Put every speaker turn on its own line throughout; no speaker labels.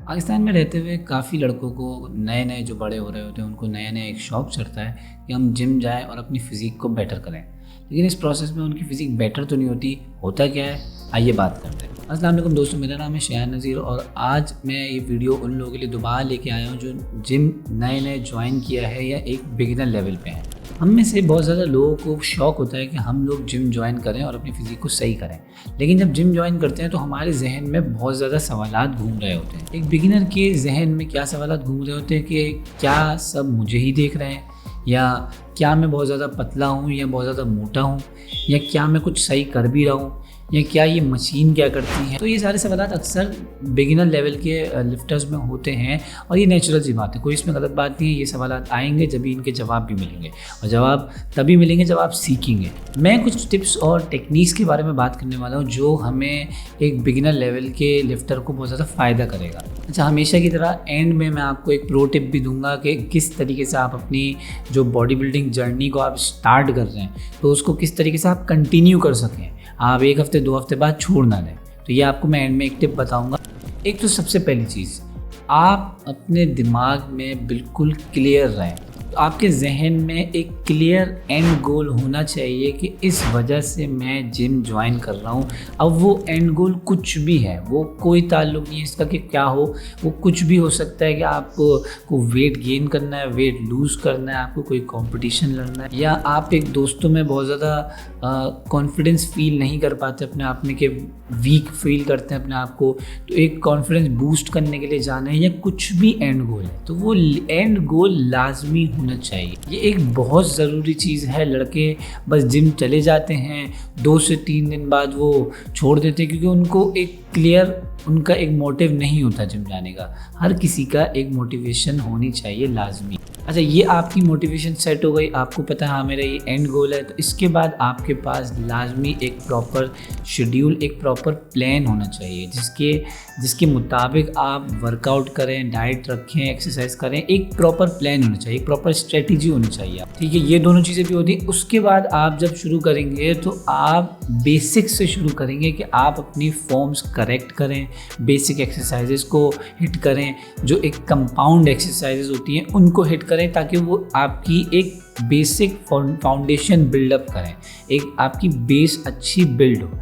पाकिस्तान में रहते हुए काफ़ी लड़कों को नए-नए जो बड़े हो रहे होते हैं उनको नया-नया एक शौक चढ़ता है कि हम जिम जाएँ और अपनी फ़िज़ीक को बेटर करें। लेकिन इस प्रोसेस में उनकी फ़िज़ीक बेटर तो नहीं होती, होता क्या है? आइए बात करते हैं। अस्सलाम वालेकुम दोस्तों, मेरा नाम है शायान नज़ीर और आज मैं ये वीडियो उन लोगों के लिए दोबारा लेके आया हूँ जो जिम नए-नए जॉइन किया है या एक बिगिनर लेवल पे हैं। हम में से बहुत ज़्यादा लोगों को शौक़ होता है कि हम लोग जिम जॉइन करें और अपनी फ़िज़ीक को सही करें। लेकिन जब जिम जॉइन करते हैं तो हमारे ज़हन में बहुत ज़्यादा सवालात घूम रहे होते हैं। एक बिगिनर के ज़हन में क्या सवालात घूम रहे होते हैं कि क्या सब मुझे ही देख रहे हैं, या क्या मैं बहुत ज़्यादा पतला हूँ या बहुत ज़्यादा मोटा हूँ, या क्या मैं कुछ सही कर भी रहा हूँ, या क्या ये मशीन क्या करती है। तो ये सारे सवालात अक्सर बिगिनर लेवल के लिफ्टर्स में होते हैं और ये नेचुरल सी बात है, कोई इसमें गलत बात नहीं है। ये सवालात आएंगे जब भी इनके जवाब भी मिलेंगे, और जवाब तभी मिलेंगे जब आप सीखेंगे। मैं कुछ टिप्स और टेक्निक्स के बारे में बात करने वाला हूँ जो हमें एक बिगिनर लेवल के लिफ्टर को बहुत ज़्यादा फ़ायदा करेगा। अच्छा, हमेशा की तरह एंड में मैं आपको एक प्रो टिप भी दूंगा कि किस तरीके से आप अपनी जो बॉडी बिल्डिंग जर्नी को आप स्टार्ट कर रहे हैं तो उसको किस तरीके से आप कंटिन्यू कर सकें, आप 1 हफ्ते 2 हफ्ते बाद छोड़ ना दें। तो ये आपको मैं एंड में एक टिप बताऊंगा। एक तो सबसे पहली चीज़, आप अपने दिमाग में बिल्कुल क्लियर रहें। तो आपके जहन में एक क्लियर एंड गोल होना चाहिए कि इस वजह से मैं जिम ज्वाइन कर रहा हूँ। अब वो एंड गोल कुछ भी है, वो कोई ताल्लुक़ नहीं है इसका कि क्या हो, वो कुछ भी हो सकता है कि आपको वेट गेन करना है, वेट लूज़ करना है, आपको कोई कंपटीशन लड़ना है, या आप एक दोस्तों में बहुत ज़्यादा कॉन्फिडेंस फील नहीं कर पाते अपने आप में, कि वीक फील करते हैं अपने आप को, तो एक कॉन्फिडेंस बूस्ट करने के लिए जाना है, या कुछ भी एंड गोल है तो वो एंड गोल लाजमी होना चाहिए। ये एक बहुत ज़रूरी चीज़ है। लड़के बस जिम चले जाते हैं, 2 से 3 दिन बाद वो छोड़ देते हैं क्योंकि उनको एक क्लियर उनका एक मोटिव नहीं होता जिम जाने का। हर किसी का एक मोटिवेशन होनी चाहिए लाजमी। अच्छा, ये आपकी मोटिवेशन सेट हो गई, आपको पता है हाँ मेरा ये एंड गोल है, तो इसके बाद आपके पास लाजमी एक प्रॉपर शेड्यूल, एक प्रॉपर प्लान होना चाहिए जिसके मुताबिक आप वर्कआउट करें, डाइट रखें, एक्सरसाइज करें। एक प्रॉपर प्लान होना चाहिए, एक प्रॉपर स्ट्रेटजी होनी चाहिए, ठीक है। ये दोनों चीज़ें भी होती हैं। उसके बाद आप जब शुरू करेंगे तो आप बेसिक से शुरू करेंगे कि आप अपनी फॉर्म्स करेक्ट करें, बेसिक एक्सरसाइजेस को हिट करें, जो एक कंपाउंड एक्सरसाइजेस होती हैं उनको हिट करें, ताकि वो आपकी एक बेसिक फाउंडेशन बिल्डअप करें, एक आपकी बेस अच्छी बिल्ड हो।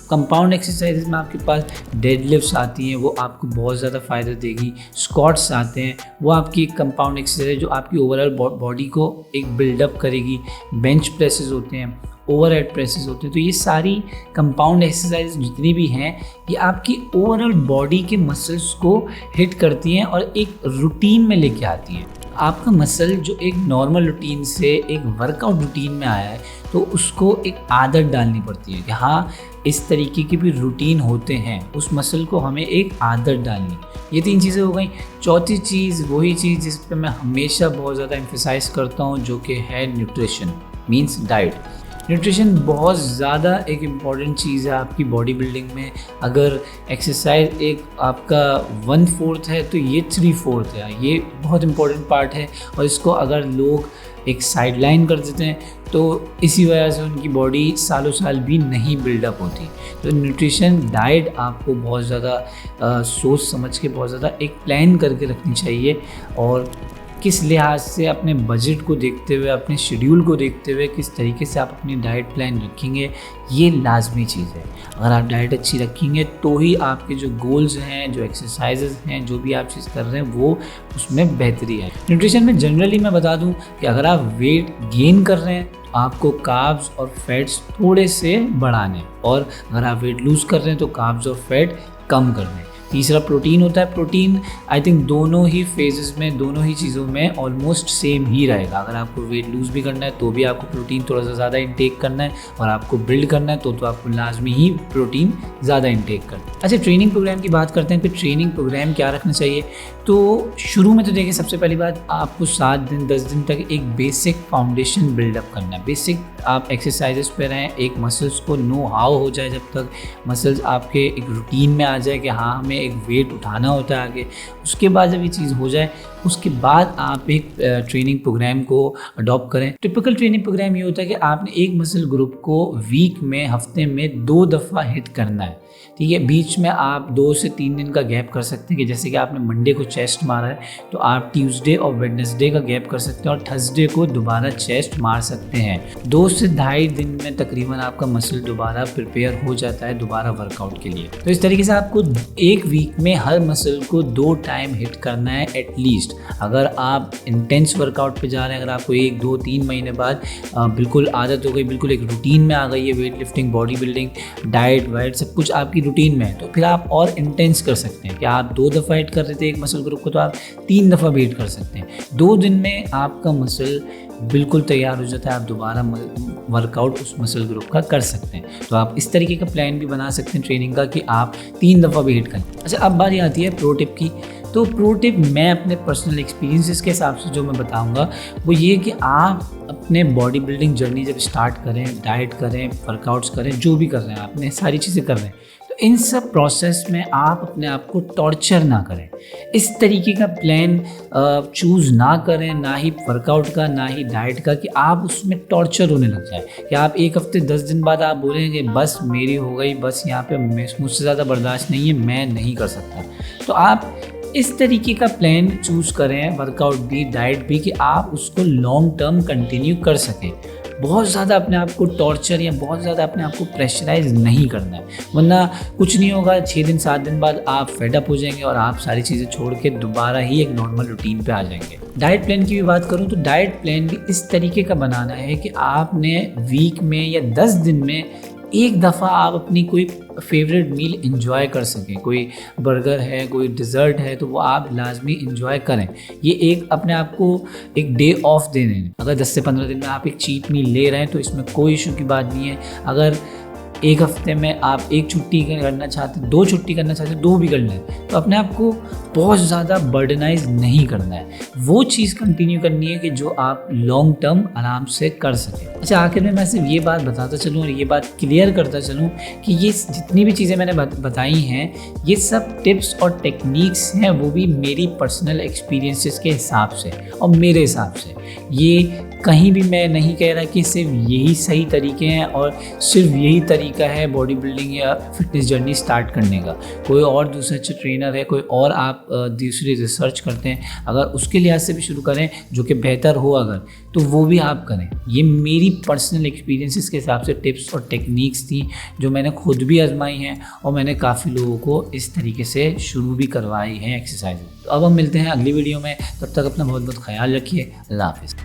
कंपाउंड एक्सरसाइजेज में आपके पास डेडलिफ्ट्स आती हैं, वो आपको बहुत ज़्यादा फ़ायदा देगी। स्क्वाट्स आते हैं, वो आपकी एक कंपाउंड एक्सरसाइज जो आपकी ओवरऑल बॉडी को एक बिल्डअप करेगी। बेंच प्रेसेस होते हैं, ओवरहेड प्रेसेस होते हैं। तो ये सारी कंपाउंड एक्सरसाइज जितनी भी हैं ये आपकी ओवरऑल बॉडी के मसल्स को हिट करती हैं और एक रूटीन में लेके आती हैं। आपका मसल जो एक नॉर्मल रूटीन से एक वर्कआउट रूटीन में आया है तो उसको एक आदत डालनी पड़ती है कि हाँ इस तरीके के भी रूटीन होते हैं, उस मसल को हमें एक आदत डालनी। ये 3 चीज़ें हो गई। चौथी चीज़ वही चीज़ जिस पे मैं हमेशा बहुत ज़्यादा एम्फेसाइज करता हूँ, जो कि है न्यूट्रिशन, मीन्स डाइट। न्यूट्रिशन बहुत ज़्यादा एक इम्पॉर्टेंट चीज़ है आपकी बॉडी बिल्डिंग में। अगर एक्सरसाइज एक आपका 1/4 है तो ये 3/4 है। ये बहुत इम्पॉर्टेंट पार्ट है और इसको अगर लोग एक साइडलाइन कर देते हैं तो इसी वजह से उनकी बॉडी सालों साल भी नहीं बिल्डअप होती। तो न्यूट्रिशन डाइट आपको बहुत ज़्यादा सोच समझ के, बहुत ज़्यादा एक प्लान करके रखनी चाहिए, और किस लिहाज से अपने बजट को देखते हुए, अपने शेड्यूल को देखते हुए किस तरीके से आप अपनी डाइट प्लान रखेंगे, ये लाजमी चीज़ है। अगर आप डाइट अच्छी रखेंगे तो ही आपके जो गोल्स हैं, जो एक्सरसाइजेज हैं, जो भी आप चीज़ कर रहे हैं वो उसमें बेहतरी है। न्यूट्रिशन में जनरली मैं बता दूं कि अगर आप वेट गेन कर रहे हैं तो आपको कार्ब्स और फैट्स थोड़े से बढ़ाने, और अगर आप वेट लूज़ कर रहे हैं तो कार्ब्स और फैट कम करने। तीसरा प्रोटीन होता है। प्रोटीन आई थिंक दोनों ही फेजेस में, दोनों ही चीज़ों में ऑलमोस्ट सेम ही रहेगा। अगर आपको वेट लूज़ भी करना है तो भी आपको प्रोटीन थोड़ा सा ज़्यादा इंटेक करना है, और आपको बिल्ड करना है तो आपको लाजमी ही प्रोटीन ज़्यादा इंटेक करना है। अच्छा, ट्रेनिंग प्रोग्राम की बात करते हैं कि ट्रेनिंग प्रोग्राम क्या रखना चाहिए। तो शुरू में तो देखिए, सबसे पहली बात आपको 7 दिन 10 दिन तक एक बेसिक फाउंडेशन बिल्डअप करना है। बेसिक आप एक्सरसाइजेस पे रहें, एक मसल्स को नो हाउ हो जाए, जब तक मसल्स आपके एक रूटीन में आ जाए कि हाँ हमें एक वेट उठाना होता है आगे। उसके बाद जब ये चीज़ हो जाए उसके बाद आप एक ट्रेनिंग प्रोग्राम को अडॉप्ट करें। टिपिकल ट्रेनिंग प्रोग्राम ये होता है कि आपने एक मसल ग्रुप को वीक में, हफ्ते में 2 दफ़ा हिट करना है। ठीक है। बीच में आप 2 से 3 दिन का गैप कर सकते हैं कि जैसे कि आपने मंडे को चेस्ट मारा है तो आप ट्यूसडे और वेडनेसडे का गैप कर सकते हैं और थर्सडे को दोबारा चेस्ट मार सकते हैं। 2 से ढाई दिन में तकरीबन आपका मसल दोबारा प्रिपेयर हो जाता है दोबारा वर्कआउट के लिए। तो इस तरीके से आपको एक वीक में हर मसल को 2 टाइम हिट करना है एटलीस्ट। अगर आप इंटेंस वर्कआउट पे जा रहे हैं, अगर आपको 1, 2, 3 महीने बाद बिल्कुल आदत हो गई, बिल्कुल एक रूटीन में आ गई है, weight lifting, body building, diet white सब कुछ आपकी रूटीन में है, तो फिर आप और इंटेंस कर सकते हैं कि आप 2 दफ़ा हिट कर रहे थे एक मसल ग्रुप को तो आप 3 दफ़ा भी हिट कर सकते हैं। 2 दिन में आपका मसल बिल्कुल तैयार हो जाता है, आप दोबारा वर्कआउट उस मसल ग्रुप का कर सकते हैं। तो आप इस तरीके का प्लान भी बना सकते हैं ट्रेनिंग का कि आप 3 दफ़ा भी हिट करें। अच्छा, अब बारी आती है प्रो टिप की। तो प्रो टिप मैं अपने पर्सनल एक्सपीरियंसेस के हिसाब से जो मैं बताऊंगा वो ये कि आप अपने बॉडी बिल्डिंग जर्नी जब स्टार्ट करें, डाइट करें, वर्कआउट्स करें, जो भी कर रहे हैं आपने सारी चीज़ें कर रहे हैं, तो इन सब प्रोसेस में आप अपने आप को टॉर्चर ना करें। इस तरीके का प्लान चूज़ ना करें, ना ही वर्कआउट का ना ही डाइट का, कि आप उसमें टॉर्चर होने लग जाए कि आप एक हफ्ते 10 दिन बाद आप बोलेंगे बस मेरी हो गई, बस यहाँ पे मुझसे ज़्यादा बर्दाश्त नहीं है, मैं नहीं कर सकता। तो आप इस तरीके का प्लान चूज़ करें, वर्कआउट भी डाइट भी, कि आप उसको लॉन्ग टर्म कंटिन्यू कर सकें। बहुत ज़्यादा अपने आप को टॉर्चर या बहुत ज़्यादा अपने आप को प्रेशराइज नहीं करना है, वरना कुछ नहीं होगा। 6 दिन 7 दिन बाद आप फेडअप हो जाएंगे और आप सारी चीज़ें छोड़ के दोबारा ही एक नॉर्मल रूटीन पे आ जाएंगे। डाइट प्लान की भी बात करूँ तो डाइट प्लान भी इस तरीके का बनाना है कि आपने वीक में या 10 दिन में एक दफ़ा आप अपनी कोई फेवरेट मील एंजॉय कर सकें। कोई बर्गर है, कोई डिज़र्ट है, तो वो आप लाजमी एंजॉय करें। ये एक अपने आप को एक डे ऑफ दे दें। अगर 10 से 15 दिन में आप एक चीट मील ले रहे हैं तो इसमें कोई इशू की बात नहीं है। अगर एक हफ्ते में आप 1 छुट्टी करना चाहते हैं, 2 छुट्टी करना चाहते हैं, 2 भी कर लें, तो अपने आप को बहुत ज़्यादा बर्डनाइज नहीं करना है। वो चीज़ कंटिन्यू करनी है कि जो आप लॉन्ग टर्म आराम से कर सकें। अच्छा, आखिर में मैं सिर्फ ये बात बताता चलूँ और ये बात क्लियर करता चलूँ कि ये जितनी भी चीज़ें मैंने बताई हैं, ये सब टिप्स और टेक्निक्स हैं, वो भी मेरी पर्सनल एक्सपीरियंसेस के हिसाब से और मेरे हिसाब से। ये कहीं भी मैं नहीं कह रहा कि सिर्फ यही सही तरीके हैं और सिर्फ यही तरीका है बॉडी बिल्डिंग या फिटनेस जर्नी स्टार्ट करने का। कोई और दूसरा अच्छा ट्रेनर है, कोई और आप दूसरी रिसर्च करते हैं, अगर उसके लिहाज से भी शुरू करें जो कि बेहतर हो अगर, तो वो भी आप करें। ये मेरी पर्सनल एक्सपीरियंसेस के हिसाब से टिप्स और टेक्निक्स थी जो मैंने खुद भी आजमाई हैं और मैंने काफ़ी लोगों को इस तरीके से शुरू भी करवाई हैं एक्सरसाइज। तो अब हम मिलते हैं अगली वीडियो में, तब तक अपना बहुत बहुत ख्याल रखिए। अल्लाह हाफिज़।